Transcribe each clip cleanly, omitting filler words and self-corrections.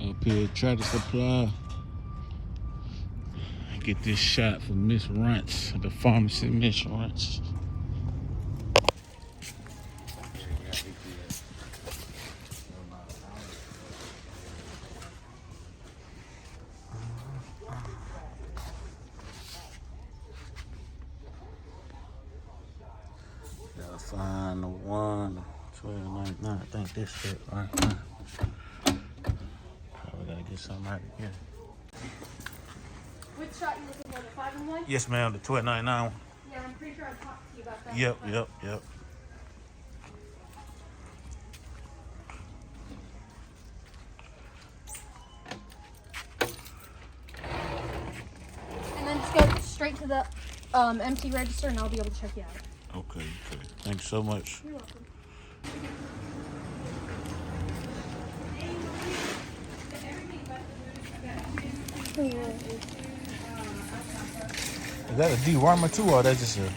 Up here at Tractor Supply. Get this shot for Miss Runts, the pharmacy Miss Runts. Gotta find the one, 12.99. I think this it right now. Probably gotta get something out of here. Which shot you looking for, the 5-in-1? Yes, ma'am, the 12.99 one. Yeah, I'm pretty sure I talked to you about that. Yep. And then just go straight to the empty register and I'll be able to check you out. Okay. Thank you so much. You're welcome. Is that a dewormer too, or that's just a...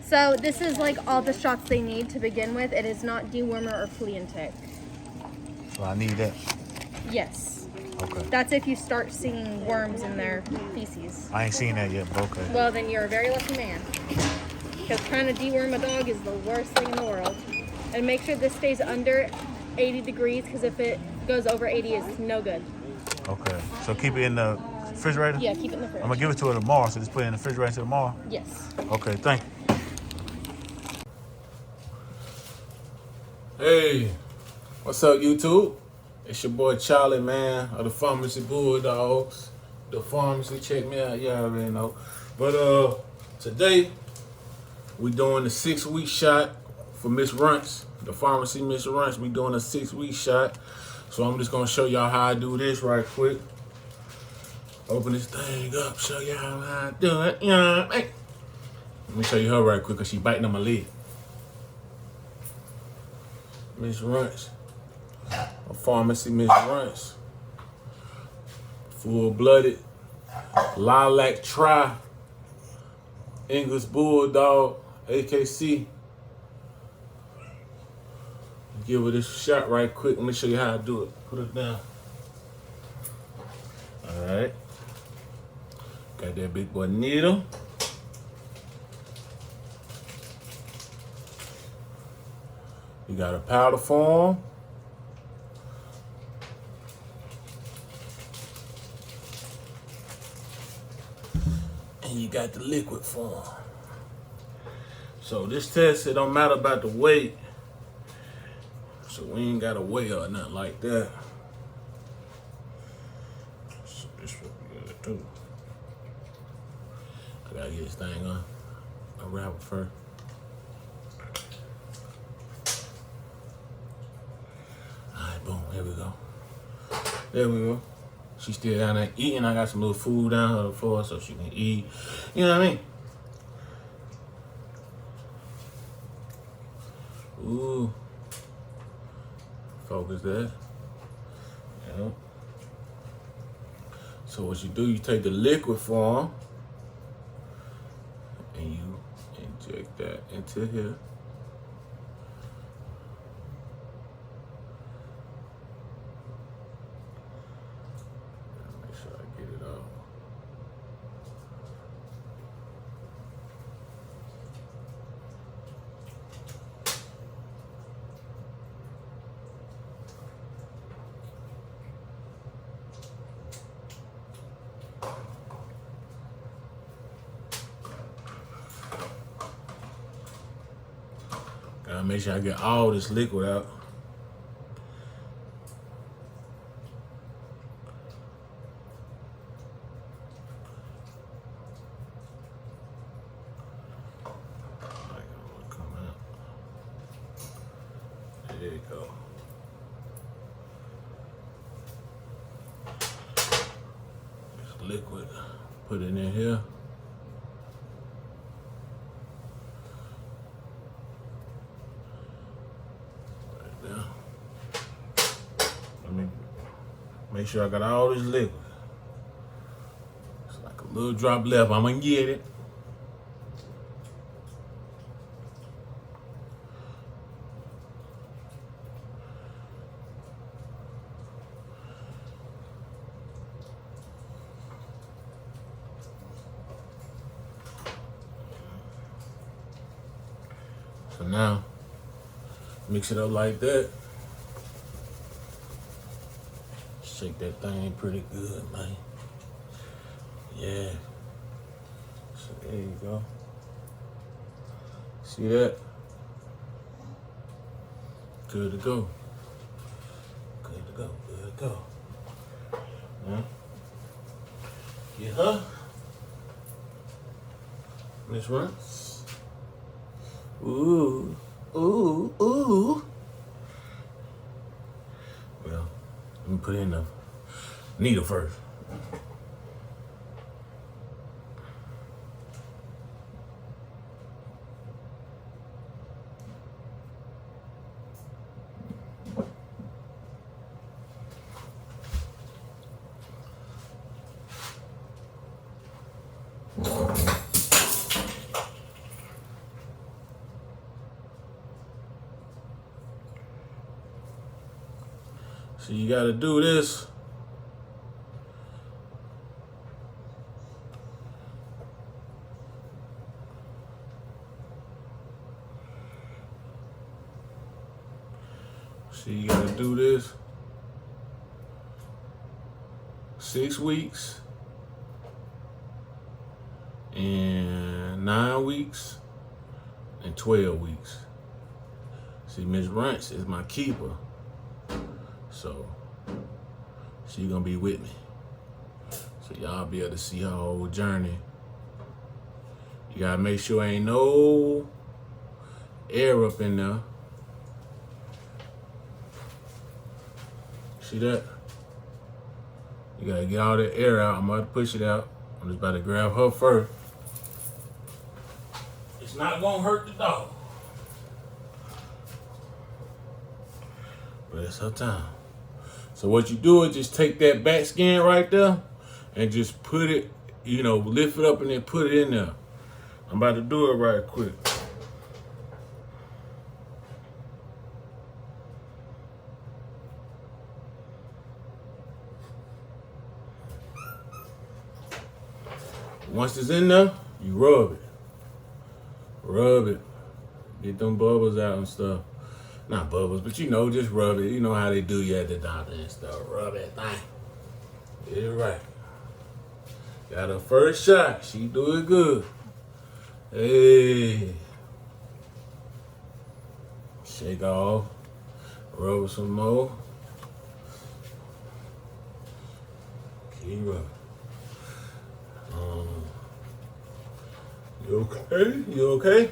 So this is like all the shots they need to begin with. It is not dewormer or flea and tick. So I need that? Yes. Okay. That's if you start seeing worms in their feces. I ain't seen that yet, but okay. Well, then you're a very lucky man. Because trying to deworm a dog is the worst thing in the world. And make sure this stays under 80 degrees, because if it goes over 80, it's no good. Okay. So keep it in the refrigerator? Yeah, keep it in the fridge. I'm gonna give it to her tomorrow, so just put it in the refrigerator until tomorrow? Yes. Okay, thank you. Hey, what's up, YouTube? It's your boy Charlie, man, of the Pharmacy Bulldogs. The pharmacy, check me out, y'all already know. But today, we doing the 6-week shot for Miss Runts. The pharmacy Miss Runts, we doing a 6-week shot. So I'm just gonna show y'all how I do this right quick. Open this thing up, show y'all how I do it. Yeah, hey. Let me show you her right quick, cause she biting on my leg. Miss Runts, a pharmacy Miss Runts, full-blooded, lilac tri, English Bulldog, AKC. Give her this shot right quick. Let me show you how I do it. Put it down. All right. Got that big boy needle. You got a powder form. And you got the liquid form. So this test, it don't matter about the weight. So we ain't got to weigh or nothing like that. So this what we gotta do. I gotta get this thing on. I'll wrap it first. Boom, there we go. There we go. She's still down there eating. I got some little food down her for her so she can eat. You know what I mean? Ooh. Focus there. Yeah. So what you do, you take the liquid form and you inject that into here. Gotta make sure I get all this liquid out. There you go. This liquid, put it in here. Make sure I got all this liquid. It's like a little drop left. I'm gonna get it. So now, mix it up like that. Shake that thing pretty good, man. Yeah. So there you go. See that? Good to go. Good to go. Good to go. Huh? Get her. Miss Runs. Ooh. Ooh. Ooh. Well, let me put in the needle first. So you gotta do this. So you gotta do this 6 weeks and 9 weeks and 12 weeks. See, Miss Ranch is my keeper. So she gonna be with me. So y'all be able to see her whole journey. You gotta make sure ain't no air up in there. See that? You gotta get all that air out. I'm about to push it out. I'm just about to grab her first. It's not gonna hurt the dog. But it's her time. So what you do is just take that back skin right there and just put it, you know, lift it up and then put it in there. I'm about to do it right quick. Once it's in there, you rub it. Rub it. Get them bubbles out and stuff. Not bubbles, but you know, just rub it. You know how they do you at the doctor and stuff. Rub that thing. Get it right. Got her first shot. She do it good. Hey. Shake off. Rub some more. Keep rubbing. You okay? You okay?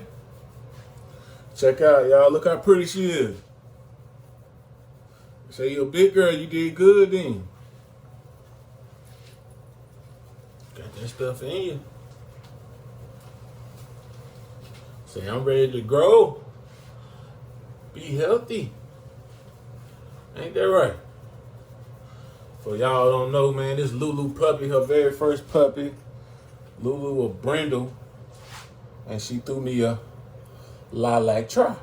Check out, y'all. Look how pretty she is. Say you're a big girl, you did good then. Got that stuff in you. Say I'm ready to grow. Be healthy. Ain't that right? For y'all don't know, man, this LULU puppy, her very first puppy, LULU or Brindle, and she threw me a lilac try.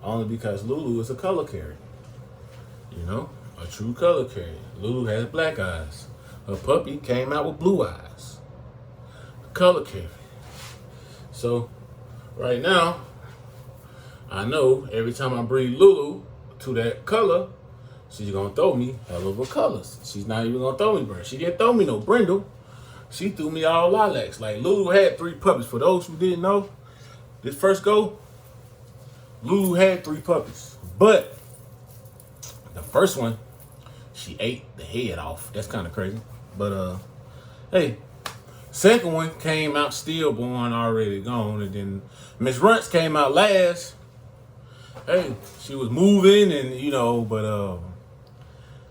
Only because LULU is a color carrier. You know, a true color carrier. LULU has black eyes. Her puppy came out with blue eyes. Color carrier. So, right now, I know every time I breed LULU to that color, she's gonna throw me hell of a colors. She's not even gonna throw me Brindle. She didn't throw me no Brindle. She threw me all lilacs. Like LULU had 3 puppies. For those who didn't know, this first go, LULU had 3 puppies. But the first one, she ate the head off. That's kind of crazy. But hey, second one came out stillborn, already gone, and then Miss Runts came out last. Hey, she was moving, and you know, but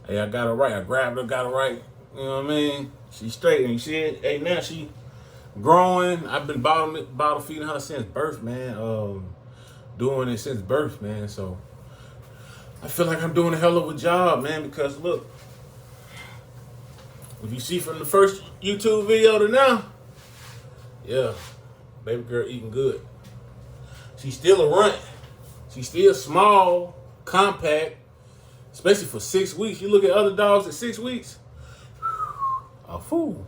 hey, I got her right. I grabbed her, got her right. You know what I mean? She's straight, and hey, now she growing. I've been bottle feeding her since birth, man. Doing it since birth, man. So I feel like I'm doing a hell of a job, man, because look, if you see from the first YouTube video to now, yeah, baby girl eating good. She's still a runt. She's still small, compact, especially for 6 weeks. You look at other dogs at 6 weeks, a fool.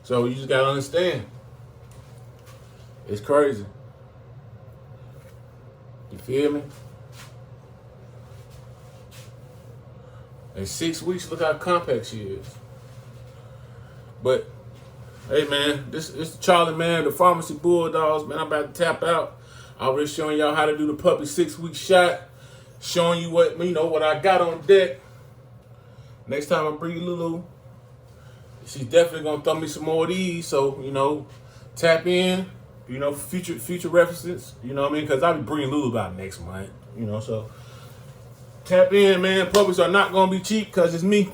So you just gotta understand, it's crazy. You feel me? In 6 weeks, look how compact she is. But, hey man, this is Charlie, man, the Pharmacy Bulldogs, man. I'm about to tap out. I already showing y'all how to do the puppy 6-week shot. Showing you what, what I got on deck. Next time I bring Lulu, she's definitely gonna throw me some more of these. So, tap in, future references, you know what I mean? Because I'll be bringing Lulu about next month, so tap in, man. Puppies are not gonna be cheap because it's me.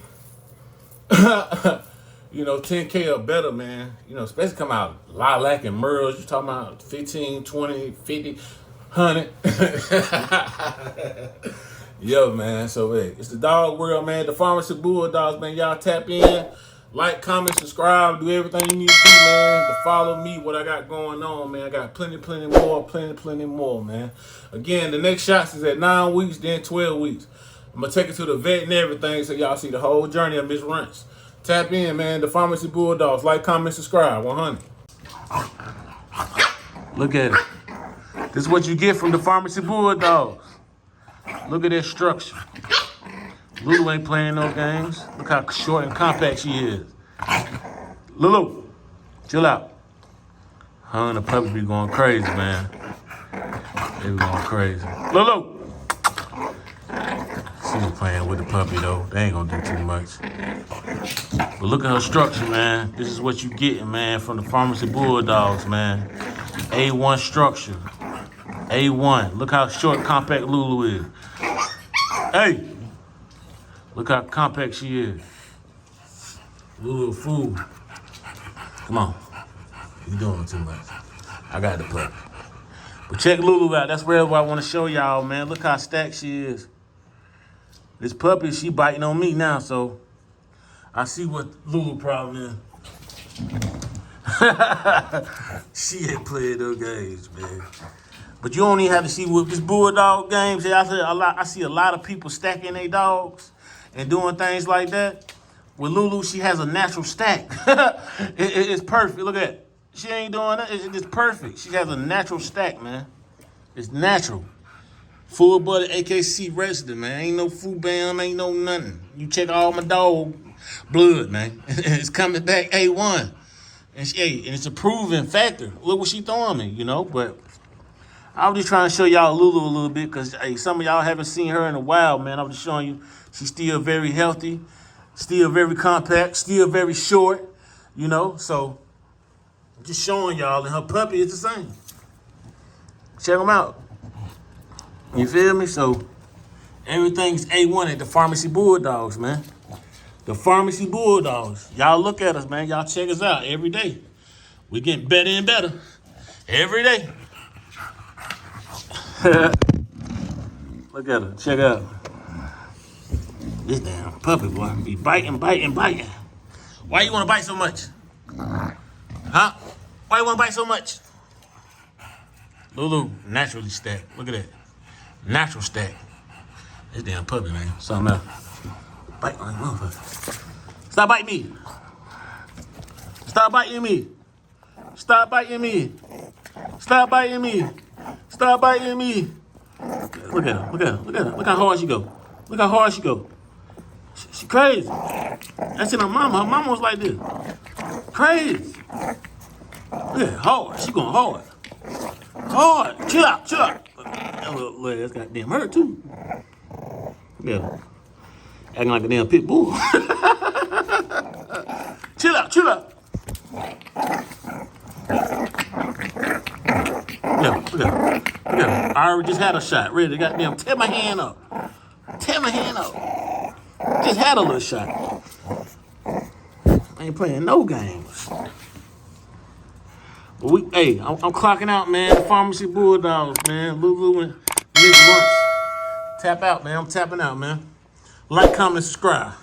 10K or better, man. Especially come out lilac and merles. You're talking about 15, 20, 50, 100. Yo, man. So, hey, it's the dog world, man. The Pharmacy Bulldogs, man. Y'all tap in. Like, comment, subscribe. Do everything you need to do, man, to follow me, what I got going on, man. I got plenty more, man. Again, the next shots is at 9 weeks, then 12 weeks. I'm going to take it to the vet and everything so y'all see the whole journey of Miss Runts. Tap in, man. The Pharmacy Bulldogs. Like, comment, subscribe. 100. Look at it. This is what you get from the Pharmacy Bulldogs. Look at that structure. Lulu ain't playing no games. Look how short and compact she is. Lulu, chill out. Her and the puppy be going crazy, man. They be going crazy. Lulu! She was playing with the puppy, though. They ain't gonna do too much. But look at her structure, man. This is what you getting, man, from the Pharmacy Bulldogs, man. A1 structure. A1. Look how short and compact Lulu is. Hey! Look how compact she is. Lulu fool. Come on. You doing too much. I got the puppy. But check Lulu out. That's where I want to show y'all, man. Look how stacked she is. This puppy, she biting on me now, so I see what Lulu problem is. She ain't playing those games, man. But you don't even have to see with this bulldog games. I see a lot of people stacking their dogs and doing things like that. With Lulu, she has a natural stack. It's perfect. Look at it. She ain't doing that. It's perfect. She has a natural stack, man. It's natural. Full-blooded AKC resident, man. Ain't no food bam, ain't no nothing. You check all my dog blood, man. It's coming back A1. And it's a proven factor. Look what she throwing me, But I was just trying to show y'all Lulu a little bit because some of y'all haven't seen her in a while, man. I was just showing you she's still very healthy, still very compact, still very short, So I'm just showing y'all, and her puppy is the same. Check them out. You feel me? So everything's A1 at the Pharmacy Bulldogs, man. The Pharmacy Bulldogs. Y'all look at us, man. Y'all check us out every day. We getting better and better every day. Look at her. Check out. This damn puppy, boy. Be biting. Why you want to bite so much? Huh? Why you want to bite so much? Lulu, naturally stacked. Look at that. Natural stack. This damn puppy, man. Something else. Bite like motherfucker. Stop biting me. Stop biting me. Stop biting me. Stop biting me. Stop biting me. Look at her. Look at her. Look at her. Look how hard she go. Look how hard she go. She crazy. That's in her mama. Her mama was like this. Crazy. Look at her. Hard. She going hard. Hard. Chill out. Chill out. That little ass goddamn hurt too. Yeah. Acting like a damn pit bull. Chill out. Chill out. Yeah, look at her. Look at her. I already just had a shot. Ready to goddamn tear my hand up. Tear my hand up. Just had a little shot. I ain't playing no games. But I'm clocking out, man. The Pharmacy Bulldogs, man. Lulu and Miss Runts. Tap out, man. I'm tapping out, man. Like, comment, subscribe.